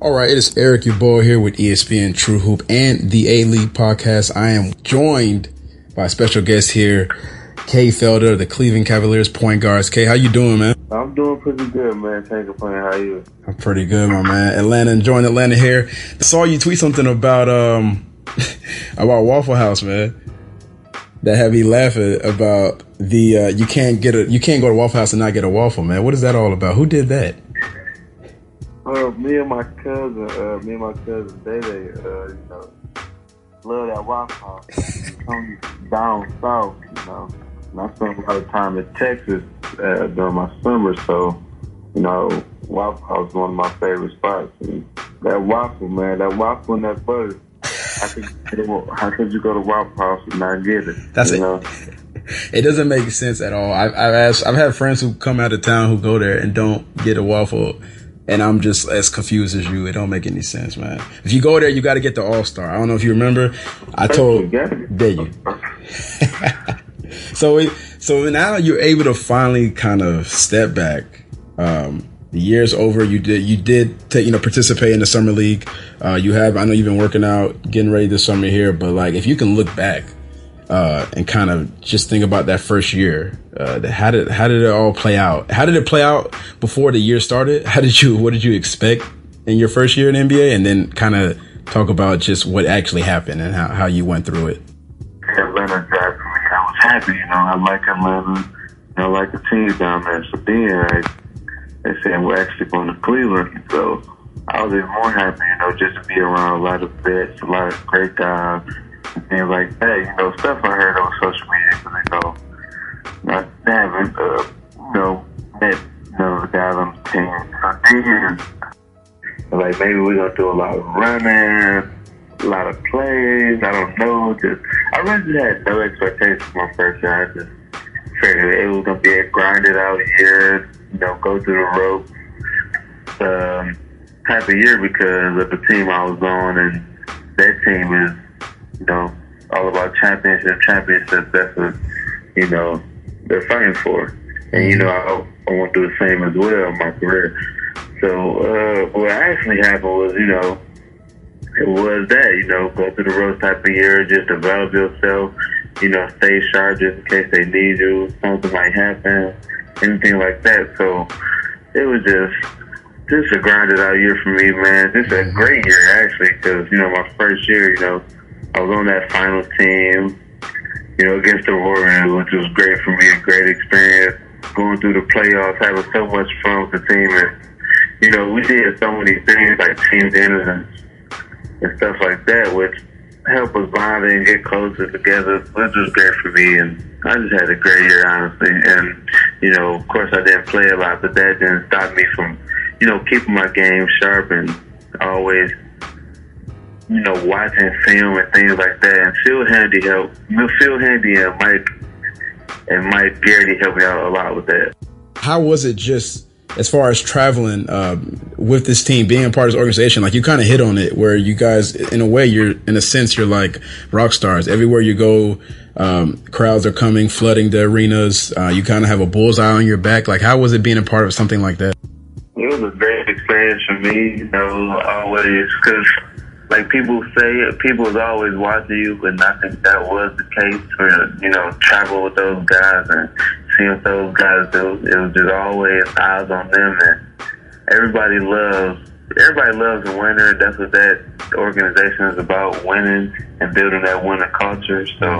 All right, it is Eric Yeboah here with ESPN Truehoop and the A-League podcast. I am joined by a special guest here, Felder, the Cleveland Cavaliers point guards. How you doing, man? I'm doing pretty good, man. Can't complain. How are you? I'm pretty good, my man. Enjoying Atlanta here. I saw you tweet something about about Waffle House, man. That had me laughing about the you can't go to Waffle House and not get a waffle, man. What is that all about? Who did that? Me and my cousin Day, love that Waffle House. Come down south, And I spent a lot of time in Texas during my summer, so Waffle House is one of my favorite spots. And that waffle, man, that waffle and that butter. How could you go to Waffle House and not get it? That's it. It doesn't make sense at all. I've had friends who come out of town who go there and don't get a waffle. And I'm just as confused as you. It don't make any sense, man. If you go there, you got to get the All-Star. I don't know if you remember. There you. So now you're able to finally kind of step back. The year's over. You did participate in the summer league. I know you've been working out, getting ready this summer here. But like, if you can look back and kind of just think about that first year, how did it all play out? How did it play out before the year started? What did you expect in your first year in the NBA? And then kind of talk about just what actually happened and how you went through it. Atlanta drafted me. I was happy, I like Atlanta. I like the team down there. So then they said we're actually going to Cleveland. So I was even more happy, just to be around a lot of vets, a lot of great guys, and things like that. Stuff I heard on social media, because they go, I haven't, met none of the guys on the team. So like, maybe we're going to do a lot of running, a lot of plays. I don't know. I really just had no expectations for my first year. I just figured it was going to be a grinded out year, go through the ropes type of year, because of the team I was on, and that team is, all about championships. That's what, they're fighting for. And, I want to do the same as well in my career. So, what actually happened was, it was that, go through the road type of year, just develop yourself, stay sharp just in case they need you, something might happen, anything like that. So, it was just a grinded out year for me, man. Just a great year, actually, because, my first year, I was on that finals team, against the Warriors, which was great for me, a great experience. Going through the playoffs, having so much fun with the team. And, we did so many things like team dinners and stuff like that, which helped us bond and get closer together, which was great for me. And I just had a great year, honestly. And, of course, I didn't play a lot, but that didn't stop me from, keeping my game sharp and always watching film and things like that. And Phil Handy and Mike Garrity helped me out a lot with that. How was it just as far as traveling with this team, being a part of this organization? Like, you kind of hit on it, where you guys, in a way, you're like rock stars. Everywhere you go, crowds are coming, flooding the arenas. You kind of have a bullseye on your back. Like, how was it being a part of something like that? It was a great experience for me, always, because like people say, people is always watching you, but I think that was the case for, travel with those guys and seeing what those guys do. It was just always eyes on them, and everybody loves a winner. That's what that organization is about, winning and building that winning culture. So,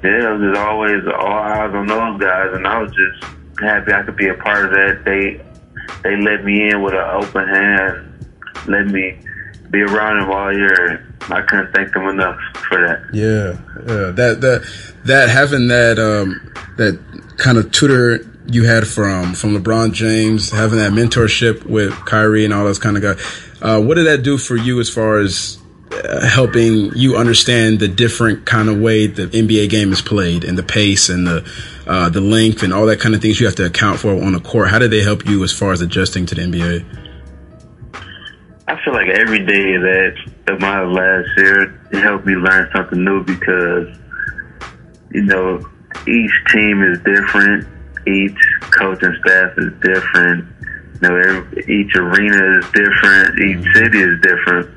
yeah, it was just always all eyes on those guys, and I was just happy I could be a part of that. They let me in with an open hand, let me be around them all year. I couldn't thank them enough for that. Yeah. That having that kind of tutor you had from LeBron James, having that mentorship with Kyrie and all those kind of guys. What did that do for you as far as helping you understand the different kind of way the NBA game is played, and the pace and the length and all that kind of things you have to account for on the court? How did they help you as far as adjusting to the NBA? I feel like every day of my last year, it helped me learn something new, because, each team is different. Each coaching staff is different. Each arena is different. Each city is different.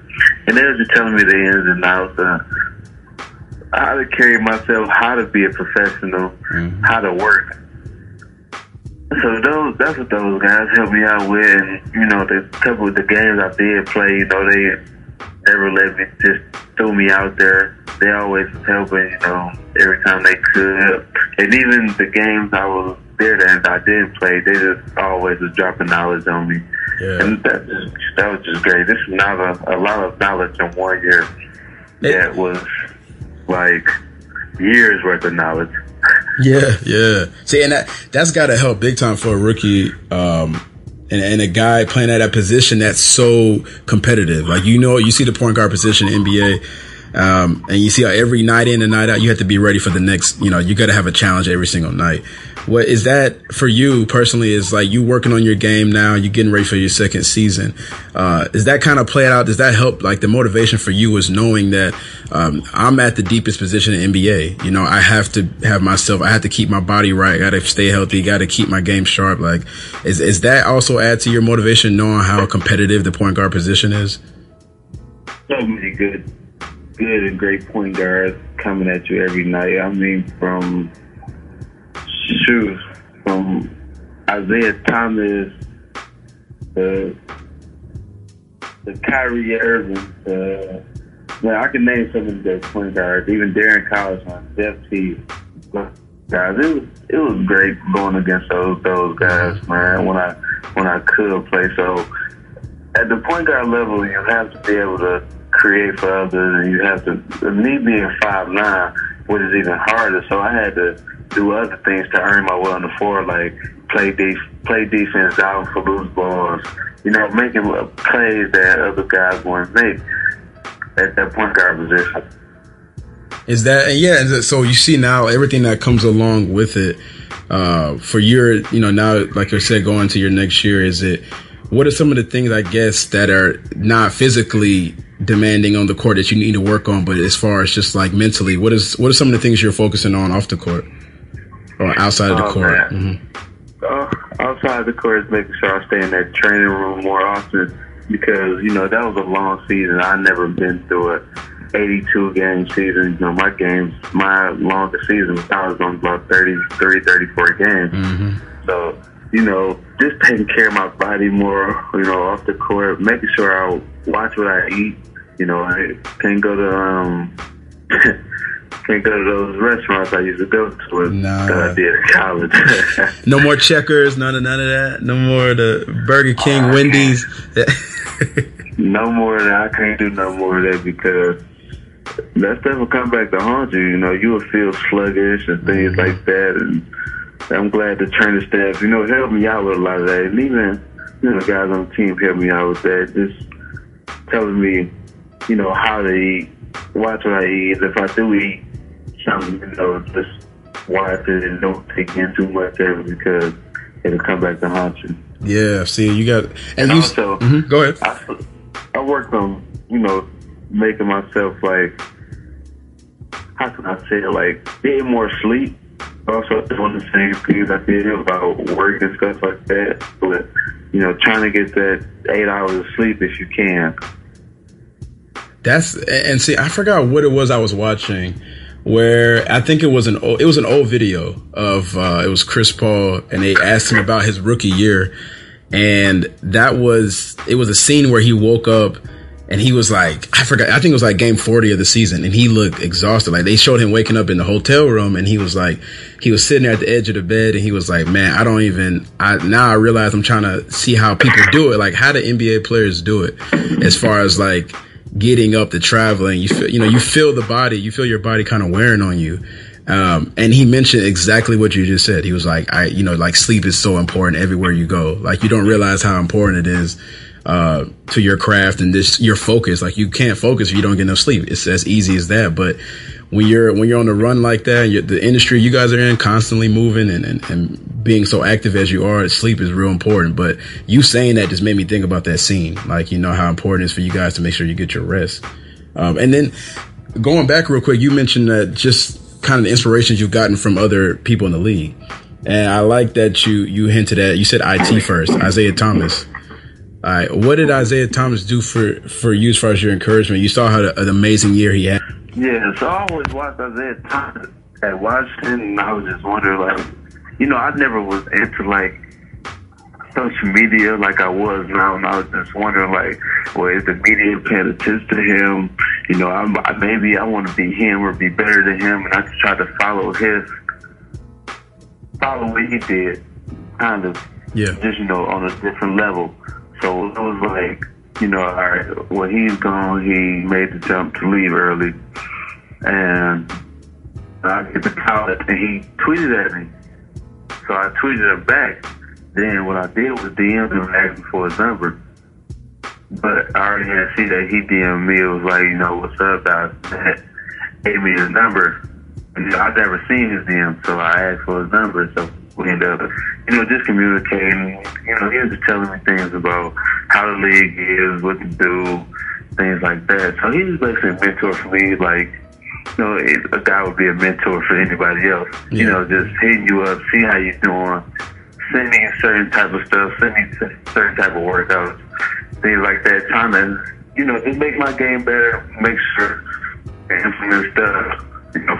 And they were just telling me the ins and outs of how to carry myself, how to be a professional, how to work. So that's what those guys helped me out with. And, the couple of the games I did play, they never let me just throw me out there. They always was helping, every time they could. And even the games I was there that I didn't play, they just always was dropping knowledge on me. Yeah. And that was just great. This is not a lot of knowledge in 1 year. That was like years worth of knowledge. Yeah. See, and that's got to help big time for a rookie, and a guy playing at a position that's so competitive. Like, you see the point guard position in NBA, and you see how every night in and night out, you have to be ready for the next, you got to have a challenge every single night. What is that for you personally? Is like you working on your game now, you're getting ready for your second season. Is that kind of played out? Does that help? Like the motivation for you is knowing that I'm at the deepest position in NBA. I have to I have to keep my body right. Got to stay healthy. Got to keep my game sharp. Like, is that also add to your motivation, knowing how competitive the point guard position is? So many good and great point guards coming at you every night. I mean, from Isaiah Thomas, the Kyrie Irving, I can name some of the point guards, even Darren Collins, Jeff T. Guys, it was great going against those guys, man. When I could play, so at the point guard level, you have to be able to create for others, and you have to. Me being 5'9", which is even harder, so I had to do other things to earn my way on the floor, like play defense out for loose balls, making plays that other guys wouldn't make at that point guard position. Is that, so you see now everything that comes along with it, for your, now, like I said, going to your next year, what are some of the things, I guess, that are not physically demanding on the court that you need to work on, but as far as just like mentally, what are some of the things you're focusing on off the court or outside of the court? Outside of the court is making sure I stay in that training room more often, because that was a long season. I've never been through a 82 game season. My longest season, I was on about 33, 34 games. So just taking care of my body more, off the court, making sure I watch what I eat. I can't go to those restaurants I used to go to that I did in college. No more Checkers, none of that. No more the Burger King, Wendy's. No more of that. I can't do no more of that, because that stuff will come back to haunt you. You will feel sluggish and things like that. And I'm glad the training staff, helped me out with a lot of that. And even, the guys on the team helped me out with that. Just telling me, how to eat, watch what I eat. If I do eat something, just watch it and don't take in too much of it, because it'll come back to haunt you. Yeah, see, you got, and you also, go ahead. I worked on, making myself, like, how can I say it, like, getting more sleep. Also doing the same things I did about work and stuff like that. But, trying to get that 8 hours of sleep if you can. And see, I forgot what it was I was watching, where I think it was an old video of, it was Chris Paul, and they asked him about his rookie year. And it was a scene where he woke up and he was like, I think it was like game 40 of the season, and he looked exhausted. Like, they showed him waking up in the hotel room, and he was sitting there at the edge of the bed, and he was like, man, now I realize I'm trying to see how people do it. Like, how do NBA players do it as far as like getting up, the traveling, you feel the body, you feel your body kind of wearing on you. And he mentioned exactly what you just said. He was like, sleep is so important everywhere you go. Like, you don't realize how important it is to your craft and your focus. Like, you can't focus if you don't get enough sleep. It's as easy as that. But when you're on the run like that, the industry you guys are in, constantly moving and being so active as you are, sleep is real important. But you saying that just made me think about that scene. Like, how important it is for you guys to make sure you get your rest. And then going back real quick, you mentioned that just kind of the inspirations you've gotten from other people in the league. And I like that you hinted at, you said IT first, Isaiah Thomas. All right, what did Isaiah Thomas do for you as far as your encouragement? You saw how an amazing year he had. Yeah, so I always watched Isaiah Thomas at Washington, and I was just wondering, like, I never was into, like, social media like I was now, and I was just wondering, like, well, is the media paying attention to him? Maybe I want to be him or be better than him, and I just tried to follow what he did, kind of, just, on a different level. So it was like, all right, well, he's gone, he made the jump to leave early, and I get to college, and he tweeted at me. So I tweeted him back. Then what I did was DM him and asked him for his number. But I already had seen that he DM'd me. It was like, what's up? I gave me his number. And, I'd never seen his DM, so I asked for his number. So we ended up, just communicating. He was just telling me things about how the league is, what to do, things like that. So he was basically a mentor for me, like, a guy would be a mentor for anybody else. Yeah. Just hitting you up, see how you're doing, send me certain type of stuff, send me certain type of workouts, things like that, trying to, just make my game better, make sure I implement stuff,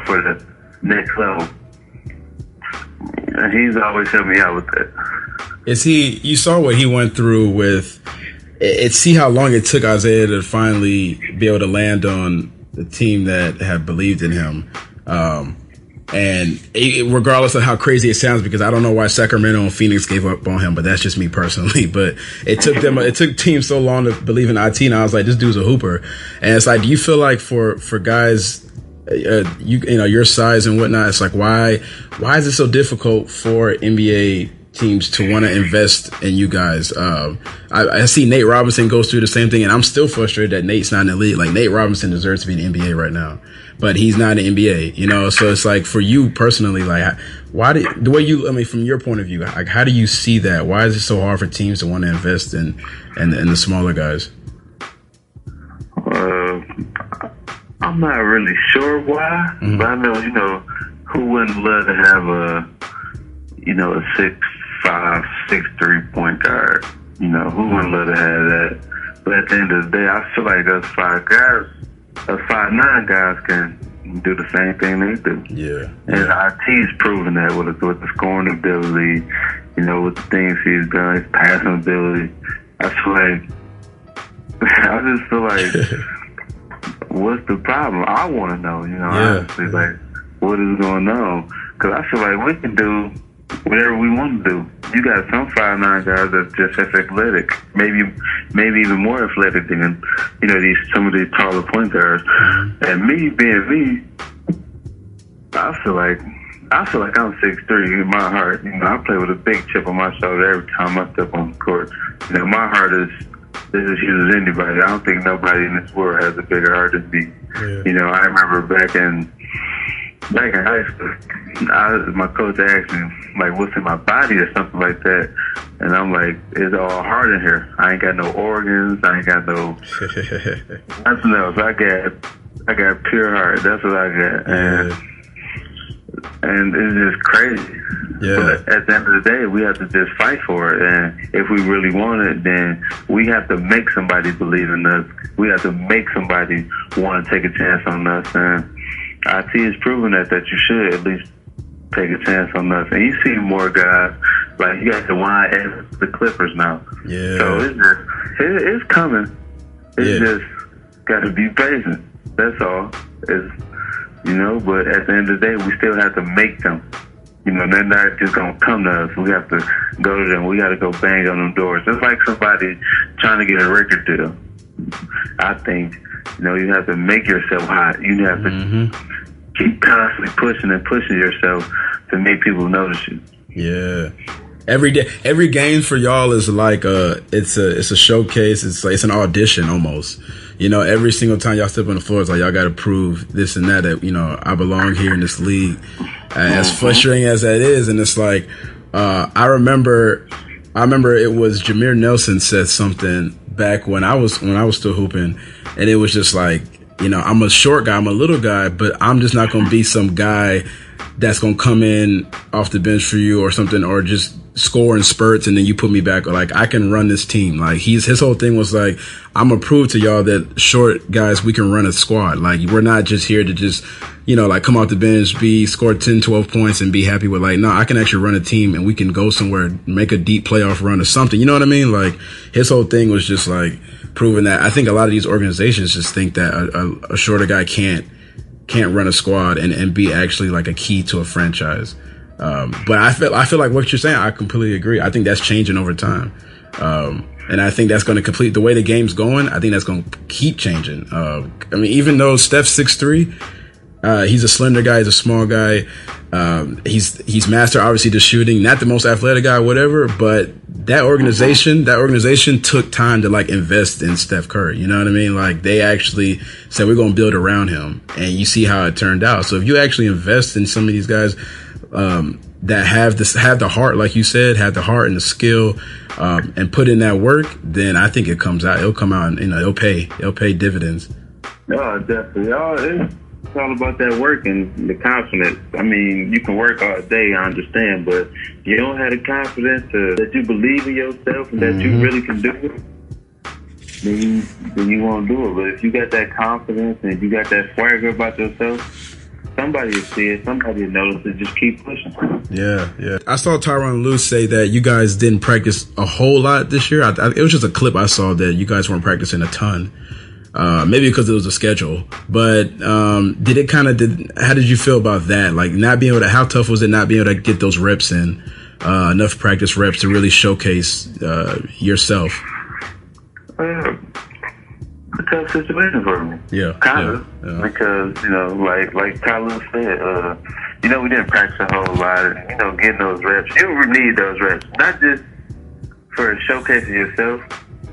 for the next level. And he's always helped me out with that. You saw what he went through with, see how long it took Isaiah to finally be able to land on the team that had believed in him. And regardless of how crazy it sounds, because I don't know why Sacramento and Phoenix gave up on him, but that's just me personally. But it took teams so long to believe in IT, and I was like, this dude's a hooper. And it's like, do you feel like for guys, your size and whatnot, it's like, why is it so difficult for NBA teams to want to invest in you guys? I see Nate Robinson goes through the same thing, and I'm still frustrated that Nate's not in the league. Like, Nate Robinson deserves to be in the NBA right now, but he's not in the NBA, so it's like, for you personally, like, from your point of view, like, how do you see that? Why is it so hard for teams to want to invest in the smaller guys? I'm not really sure why, but I know, who wouldn't love to have a 6'5", 6'3" point guard? Who wouldn't love to have that? But at the end of the day, I feel like us 5'9" guys can do the same thing they do. Yeah. And IT's proven that with the scoring ability, with the things he's done, his passing ability. I just feel like, what's the problem? I want to know, honestly, like, what is going on? Because I feel like we can do whatever we want to do. You got some 5'9" guys that's just as athletic, maybe even more athletic than some of these taller point guards. And me being me, I feel like I'm 6'3" in my heart. I play with a big chip on my shoulder every time I step on the court. My heart is as huge as anybody. I don't think nobody in this world has a bigger heart than me. Yeah. I remember back in high school, my coach asked me, like, what's in my body or something like that. And I'm like, it's all heart in here. I ain't got no organs. I ain't got no nothing else. I got pure heart. That's what I got. And it's just crazy. Yeah. But at the end of the day, we have to just fight for it. And if we really want it, then we have to make somebody believe in us. We have to make somebody want to take a chance on us. And IT is proving that you should at least take a chance on us. And you see more guys, like, you got the YS, the Clippers now. Yeah. So it's coming. It's just got to be patient. That's all. But at the end of the day, we still have to make them. They're not just going to come to us. We have to go to them. We got to go bang on them doors. Just like somebody trying to get a record deal. I think, you have to make yourself hot. You have to keep constantly pushing yourself to make people notice you. Yeah. Every day, every game for y'all is like it's a showcase. It's an audition almost. Every single time y'all step on the floor, it's like y'all got to prove this and that I belong here in this league. As frustrating as that is, and it's like I remember it was Jameer Nelson said something back when I was still hooping, and it was just like, I'm a short guy, I'm a little guy, but I'm just not going to be some guy that's going to come in off the bench for you or something, or just score in spurts and then you put me back, or like I can run this team. Like his whole thing was like, I'm gonna prove to y'all that short guys, we can run a squad. Like we're not just here to just, like come off the bench, score 10, 12 points and be happy with, like, no, I can actually run a team and we can go somewhere, make a deep playoff run or something. You know what I mean? Like his whole thing was just like proving that. I think a lot of these organizations just think that a shorter guy can't run a squad and be actually like a key to a franchise. But I feel like what you're saying, I completely agree. I think that's changing over time. And I think that's going to complete the way the game's going. I think that's going to keep changing. I mean, even though Steph's 6'3", he's a slender guy, he's a small guy. He's mastered obviously the shooting, not the most athletic guy, whatever, but that organization took time to like invest in Steph Curry. You know what I mean? Like they actually said, we're going to build around him, and you see how it turned out. So if you actually invest in some of these guys, that have the heart, like you said, have the heart and the skill, and put in that work, then I think it'll come out and, it'll pay dividends. No, definitely. It's all about that work and the confidence. I mean, you can work all day, I understand, but you don't have the confidence that you believe in yourself and that you really can do it, then you won't do it. But if you got that confidence and you got that swagger about yourself, somebody will see it, somebody will notice it, just keep pushing. Yeah. I saw Tyronn Lue say that you guys didn't practice a whole lot this year. It was just a clip I saw that you guys weren't practicing a ton. Maybe because it was a schedule, but how did you feel about that? Like how tough was it not being able to get those reps in, enough practice reps to really showcase yourself? A tough situation for me. Yeah. Kind of. Yeah. Because, like Tyler said, we didn't practice a whole lot. And, getting those reps, you need those reps, not just for showcasing yourself,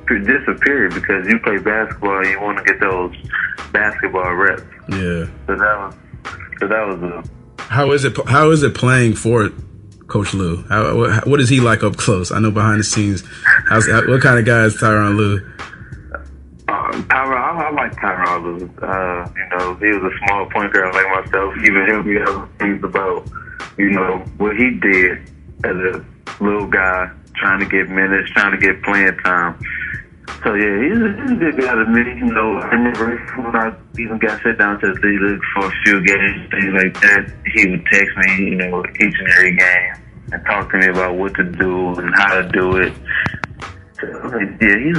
just a period, because you play basketball and you want to get those basketball reps. Yeah. So that was How is it playing for Coach Lue? What is he like up close? I know behind the scenes. What kind of guy is Tyronn Lue? I like Tyronn Lue. He was a small point guard like myself. Even him, he has things about, what he did as a little guy, trying to get minutes, trying to get playing time. So yeah, he's a good guy to me. I remember when I even got set down to the league for a few games, things like that, he would text me, each and every game and talk to me about what to do and how to do it. So, yeah, he's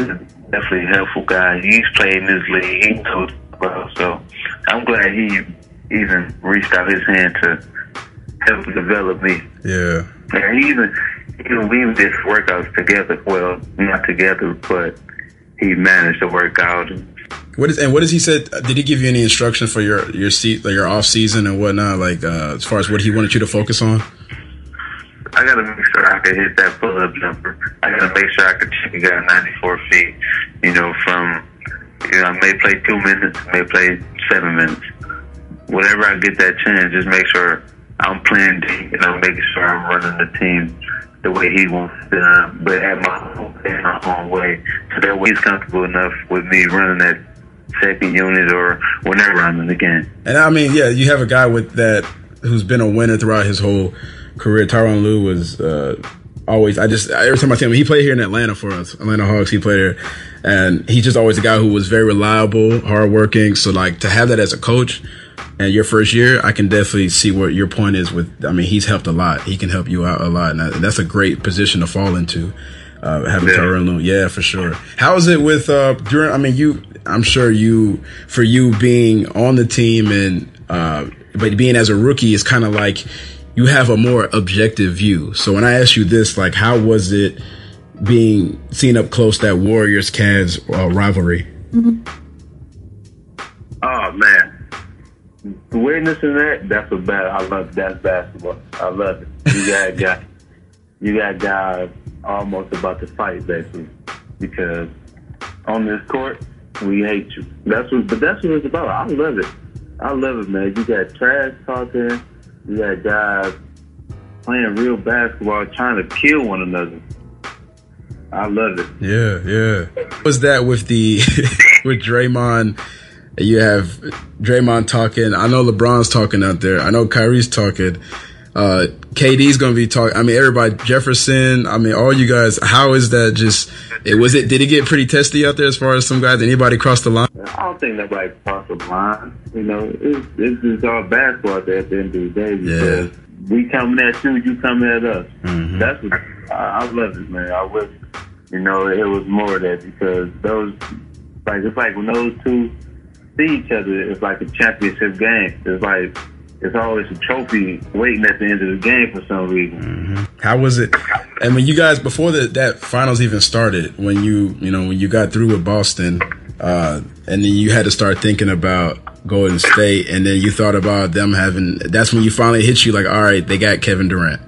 definitely a helpful guy. He's played in this league. He knows well. So I'm glad he even reached out his hand to help develop me. Yeah. And we even did workouts together. Well, not together, but he managed to work out. What is he said? Did he give you any instruction for your off season and whatnot? Like as far as what he wanted you to focus on? I gotta make sure I can hit that pull-up jumper. I gotta make sure I can check a guy 94 feet. I may play 2 minutes, may play 7 minutes. Whenever I get that chance, just make sure I'm playing deep, making sure I'm running the team the way he wants to, but in my own way. So that way he's comfortable enough with me running that second unit or whenever I'm in the game. And I mean, yeah, you have a guy with that who's been a winner throughout his whole career. Tyronn Lue was always, every time I see him, he played here in Atlanta for us, Atlanta Hawks, he played here. And he's just always a guy who was very reliable, hardworking. So like to have that as a coach, and your first year, I can definitely see what your point is with. I mean, he's helped a lot. He can help you out a lot, and that's a great position to fall into. Having Tyronn Lue, yeah, for sure. How is it with during? I mean, I'm sure for you being on the team and but being as a rookie is kind of like you have a more objective view. So when I ask you this, like, how was it seen up close that Warriors-Cavs rivalry? Mm-hmm. Oh man. Witnessing that's I love it. That's basketball. I love it. You got guys almost about to fight, basically, because on this court we hate you. That's what it's about. I love it, man. You got trash talking. You got guys playing real basketball, trying to kill one another. I love it. Yeah. Was that with with Draymond? You have Draymond talking. I know LeBron's talking out there. I know Kyrie's talking. KD's going to be talking. I mean, everybody, Jefferson. I mean, all you guys. How is that? Did it get pretty testy out there as far as some guys? Anybody cross the line? I don't think nobody crossed the line. You know, it's just all basketball at the end of the day. Because we coming at you coming at us. Mm-hmm. That's what I love it, man. I wish, you know, it was more of that, because it's like when those two see each other, it's like a championship game. It's always a trophy waiting at the end of the game for some reason. Mm-hmm. How was it? And when you guys, before that finals even started, when you got through with Boston, and then you had to start thinking about Golden State, and then you thought about them that's when you finally hit you like, all right, they got Kevin Durant.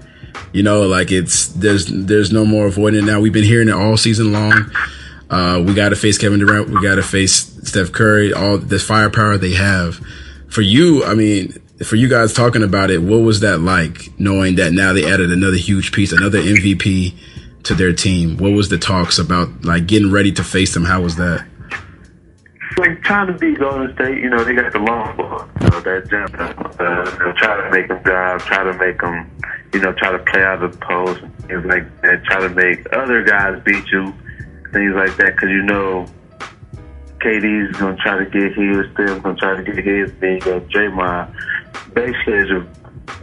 You know, like there's no more avoiding it now. We've been hearing it all season long. We got to face Kevin Durant. We got to face Steph Curry, all this firepower they have. For you, I mean, for you guys talking about it, what was that like, knowing that now they added another huge piece, another MVP to their team? What was the talks about, like, getting ready to face them? How was that? Like, trying to beat Golden State, you know, they got the long ball, you know, that jump, try to make them drive, try to make them, you know, try to play out of the post, things like that, try to make other guys beat you, things like that, because, you know, KD's going to try to get his, Steph's going to try to get his, then you got Draymond basically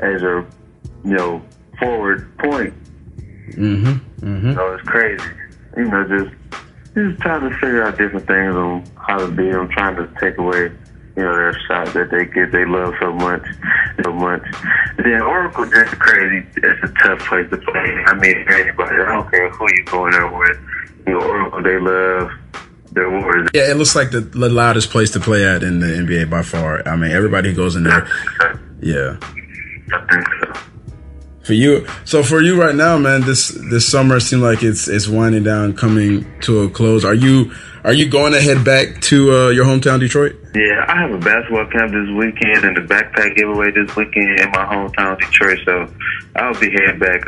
as a you know, forward point. Mm-hmm. Mm-hmm. You know, it's crazy. You know, just trying to figure out different things on how to beat them, trying to take away, you know, their shot that they love so much. Then Oracle, just crazy. It's a tough place to play. I mean, anybody. I don't care who you going there with. You know, Oracle, they love their Warriors. Yeah, it looks like the loudest place to play at in the NBA by far. I mean, everybody who goes in there. Yeah. I think so. For you right now, man, this summer seems like it's winding down, coming to a close. Are you going to head back to your hometown, Detroit? Yeah, I have a basketball camp this weekend and the backpack giveaway this weekend in my hometown, Detroit. So I'll be heading back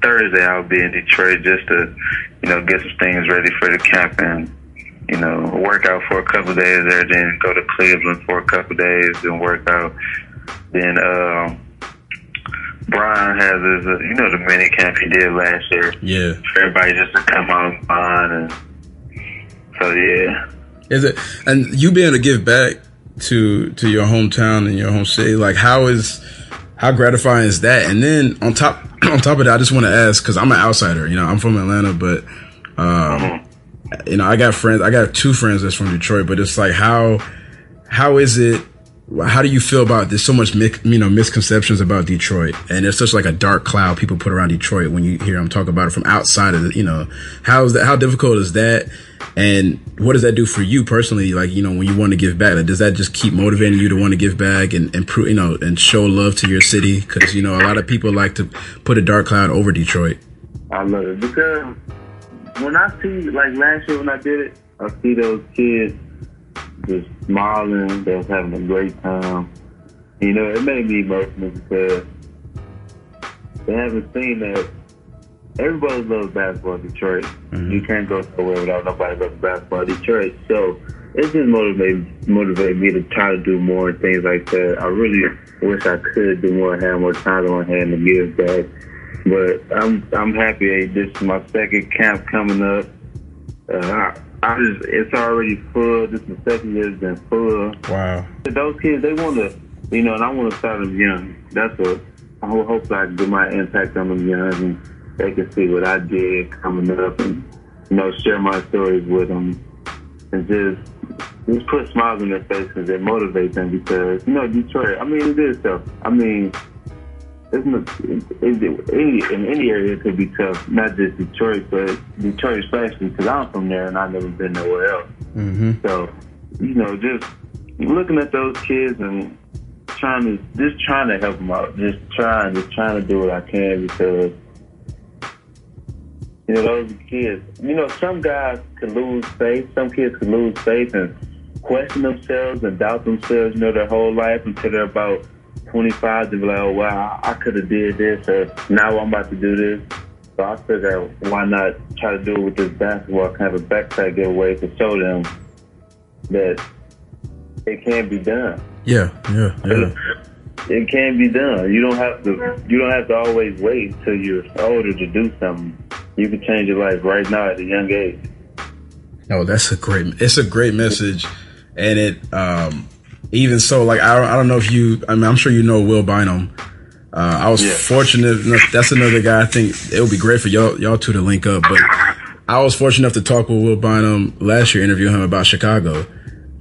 Thursday. I'll be in Detroit just to, you know, get some things ready for the camp and, you know, work out for a couple of days there, then go to Cleveland for a couple of days and work out. Then Brian has his, you know, the mini camp he did last year. Yeah. For everybody just to come out and fun, and so yeah. Is it? And you being able to give back to your hometown and your home city, like how gratifying is that? And then on top of that, I just want to ask, because I'm an outsider. You know, I'm from Atlanta, but you know, I got two friends that's from Detroit, but it's like how is it? How do you feel about there's so much misconceptions about Detroit, and there's such like a dark cloud people put around Detroit when you hear them talk about it from outside of it, you know, how difficult is that, and what does that do for you personally, like, you know, when you want to give back? Like, does that just keep motivating you to want to give back and prove, you know, and show love to your city? Because, you know, a lot of people like to put a dark cloud over Detroit. I love it because when I see, like last year when I did it, I see those kids just smiling, they was having a great time. You know, it made me emotional because they haven't seen that everybody loves basketball in Detroit. Mm-hmm. You can't go somewhere without nobody loving basketball in Detroit. So it just motivated me to try to do more and things like that. I really wish I could do more, have more time on hand to give back. But I'm happy. This is my second camp coming up. It's already full. This is the second year it's been full. Wow. Those kids, they want to, you know, and I want to start them young. That's what I hope I can do my impact on them young, and they can see what I did coming up, and, you know, share my stories with them, and just put smiles on their face because it motivates them. Because, you know, Detroit, I mean, it is tough. I mean, in any area it could be tough, not just Detroit, but Detroit especially, because I'm from there and I've never been nowhere else. Mm-hmm. So, you know, just looking at those kids and trying to help them out, just trying to do what I can, because, you know, those kids, you know, some guys can lose faith, some kids can lose faith and question themselves and doubt themselves, you know, their whole life until they're about 25 to be like, oh, wow, I could have did this, or now I'm about to do this. So I figured, why not try to do it with this basketball, kind of a backpack giveaway to show them that it can be done. Yeah. It can be done. You don't have to always wait until you're older to do something. You can change your life right now at a young age. Oh, it's a great message. And it, even so, like, I don't know if I'm sure you know Will Bynum. I was fortunate enough, that's another guy I think it would be great for y'all two to link up, but I was fortunate enough to talk with Will Bynum last year, interviewing him about Chicago.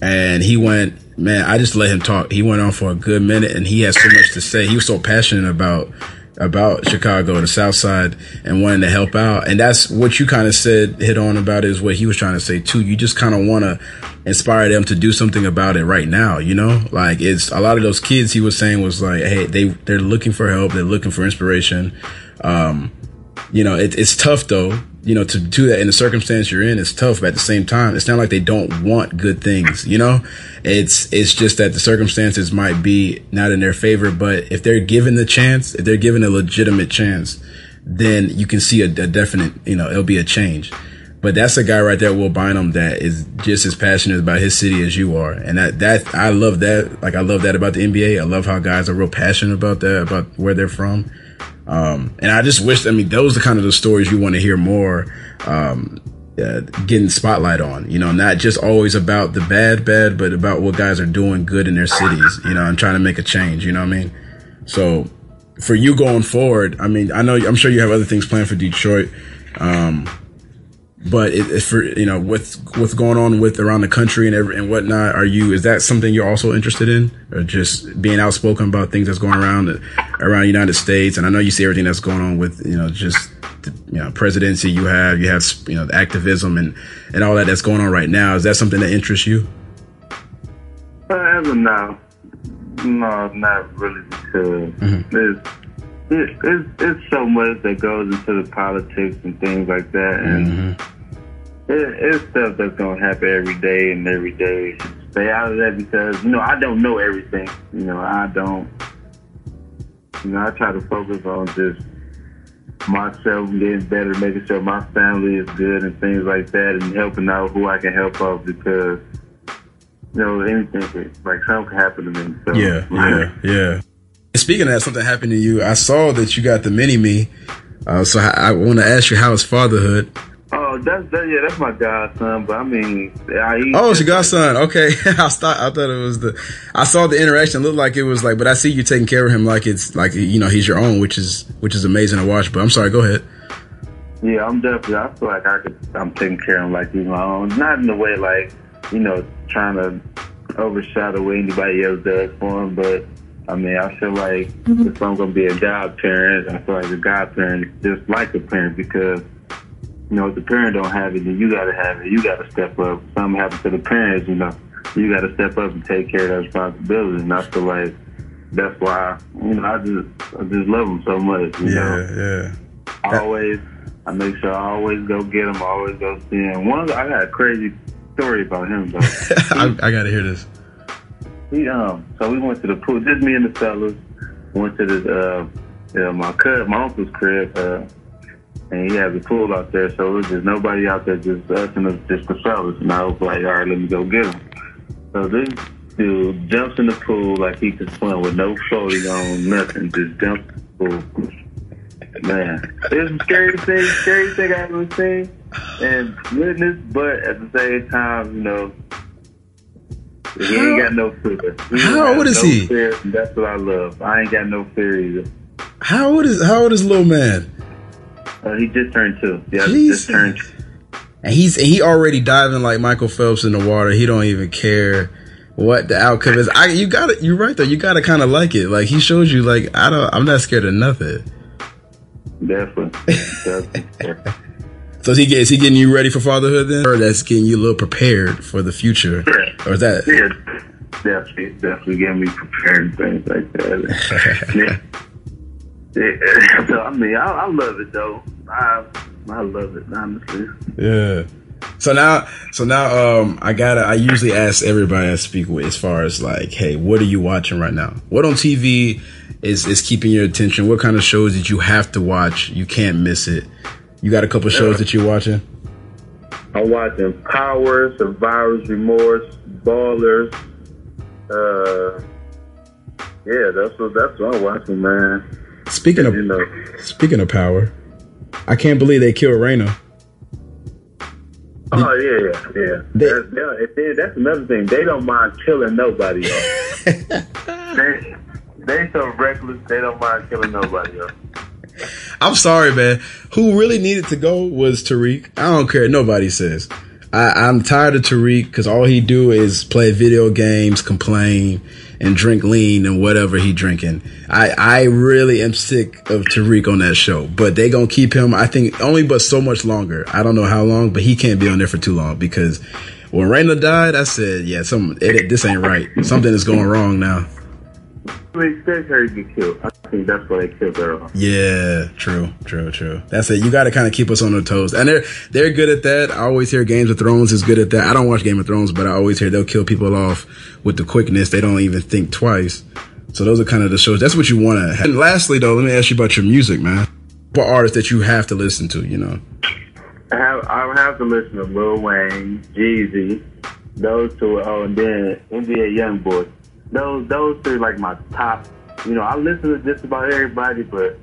And he went, man, I just let him talk. He went on for a good minute and he had so much to say. He was so passionate about Chicago, the South Side, and wanting to help out. And that's what you kind of hit on about is what he was trying to say too. You just kind of want to inspire them to do something about it right now, you know? Like, it's a lot of those kids he was saying was like, hey, they're looking for help. They're looking for inspiration. You know, it's tough though, you know, to do that in the circumstance you're in. It's tough, but at the same time, it's not like they don't want good things, you know? It's just that the circumstances might be not in their favor, but if they're given the chance, if they're given a legitimate chance, then you can see a definite, you know, it'll be a change. But that's a guy right there, Will Bynum, that is just as passionate about his city as you are. And that I love that. Like, I love that about the NBA. I love how guys are real passionate about that, about where they're from. And I just wish, those are kind of the stories you want to hear more, getting spotlight on, you know, not just always about the bad, but about what guys are doing good in their cities, you know, and trying to make a change, you know what I mean? So for you going forward, I'm sure you have other things planned for Detroit. But for, you know, what's going on with around the country and whatnot, is that something you're also interested in, or just being outspoken about things that's going around the United States? And I know you see everything that's going on with, you know, just the, you know, presidency you have, you know, the activism and all that's going on right now. Is that something that interests you? As of now, no, not really, because it's so much that goes into the politics and things like that, and it's stuff that's gonna happen every day. Stay out of that, because, you know, I don't know everything. You know, I try to focus on just myself getting better, making sure my family is good and things like that, and helping out who I can help out, because, you know, anything, like, something can happen to me. So, yeah. Speaking of that, something happened to you. I saw that you got the mini-me. So I want to ask you, how is fatherhood? Oh, that's my godson. But it's your godson. Okay. I thought it was I saw the interaction. It looked like it was like, but I see you taking care of him like it's like, you know, he's your own, which is amazing to watch. But I'm sorry, go ahead. Yeah, I feel like I'm taking care of him like he's my own. Not in the way like, you know, trying to overshadow what anybody else does for him, but I feel like if I'm going to be a godparent, I feel like a godparent is just like a parent, because, you know, if the parent don't have it, then you got to have it. You got to step up. If something happens to the parents, you know, you got to step up and take care of that responsibility. And I feel like that's why, you know, I just love them so much, you know. I make sure I always go get him, I always go see him. I got a crazy story about him, though. I got to hear this. So we went to the pool, just me and the fellas. Went to my uncle's crib, and he has a pool out there. So it was just nobody out there, just us and just the fellas. And I was like, all right, let me go get him. So this dude jumps in the pool like he could swim with no floating on, nothing. Just jumps in the pool. Man, it's the scary thing I ever seen and witnessed. But at the same time, you know, he ain't got no fear. How old is he? Fear, that's what I love. I ain't got no fear either. How old is little man? He just turned 2. Yeah, Jesus. Just turned 2. And he already diving like Michael Phelps in the water. He don't even care what the outcome is. You're right though. You gotta kind of like it. Like, he shows you, like, I'm not scared of nothing. Definitely. So is he getting you ready for fatherhood then? Or that's getting you a little prepared for the future? Yeah. Or is that? Yeah, definitely getting me prepared and things like that. Yeah. So, I love it though. I love it, honestly. Yeah. So now, I usually ask everybody I speak with, as far as like, hey, what are you watching right now? What on TV is keeping your attention? What kind of shows did you have to watch? You can't miss it. You got a couple of shows that you're watching? I'm watching Power, Survivor's Remorse, Ballers, Yeah, that's what I'm watching, man. Speaking of power, I can't believe they killed Raina. Oh yeah. That's another thing. They don't mind killing nobody else. they so reckless. They don't mind killing nobody else. I'm sorry, man. Who really needed to go was Tariq. I don't care. Nobody says. I'm tired of Tariq because all he do is play video games, complain, and drink lean and whatever he drinking. I really am sick of Tariq on that show, but they gonna keep him, I think, only but so much longer. I don't know how long, but he can't be on there for too long because when Raina died, I said, yeah, this ain't right. Something is going wrong now. We expect her to get killed. I think that's why they killed her off. Yeah, true. That's it. You got to kind of keep us on our toes, and they're good at that. I always hear Game of Thrones is good at that. I don't watch Game of Thrones, but I always hear they'll kill people off with the quickness. They don't even think twice. So those are kind of the shows. That's what you want to have. And lastly, though, let me ask you about your music, man. What artists that you have to listen to? You know, I have to listen to Lil Wayne, Jeezy, those two. Oh, and then NBA YoungBoy. Those three like my top. You know, I listen to just about everybody, but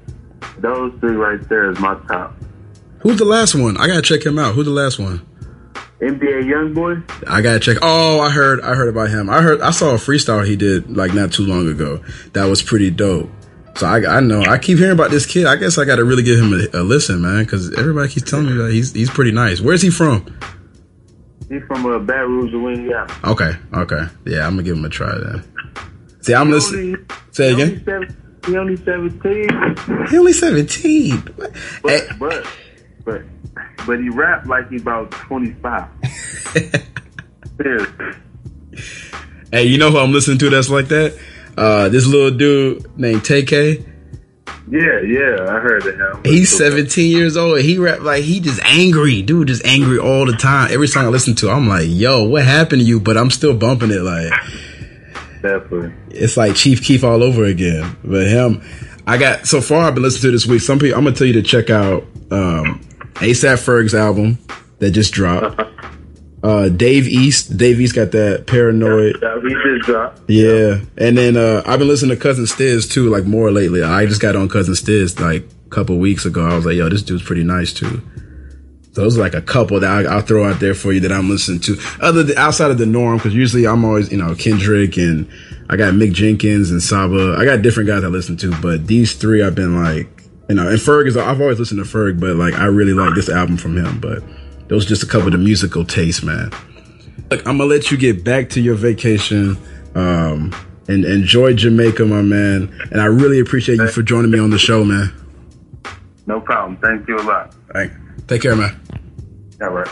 those three right there is my top. Who's the last one? I gotta check him out. Who's the last one? NBA YoungBoy. I gotta check. Oh, I heard about him. I saw a freestyle he did like not too long ago. That was pretty dope. So I know. I keep hearing about this kid. I guess I gotta really give him a listen, man, because everybody keeps telling me that he's pretty nice. Where's he from? He's from Baton Rouge, Louisiana. Okay. Yeah, I'm gonna give him a try then. See, I'm listening. Say it again. He only 17. He only 17. But he rap like he about 25. Seriously. Hey, you know who I'm listening to that's like that? This little dude named TK. Yeah, I heard of him. He's 17 years old. And he rap like he just angry. Dude, just angry all the time. Every song I listen to, I'm like, yo, what happened to you? But I'm still bumping it like... Definitely. It's like Chief Keef all over again. But him, so far I've been listening to this week. Some people, I'm going to tell you to check out A$AP Ferg's album that just dropped. Dave East got that Paranoid. He just dropped. Yeah. And then I've been listening to Cousin Stiz too, like more lately. I just got on Cousin Stiz like a couple weeks ago. I was like, yo, this dude's pretty nice too. So those are like a couple that I'll throw out there for you that I'm listening to. Outside of the norm, because usually I'm always, Kendrick, and I got Mick Jenkins and Saba. I got different guys I listen to, but these three I've been like, and Ferg I've always listened to Ferg, but like I really like this album from him. But those are just a couple of the musical tastes, man. Look, I'm gonna let you get back to your vacation, and enjoy Jamaica, my man. And I really appreciate you for joining me on the show, man. No problem. Thank you a lot. All right. Take care, man. All right.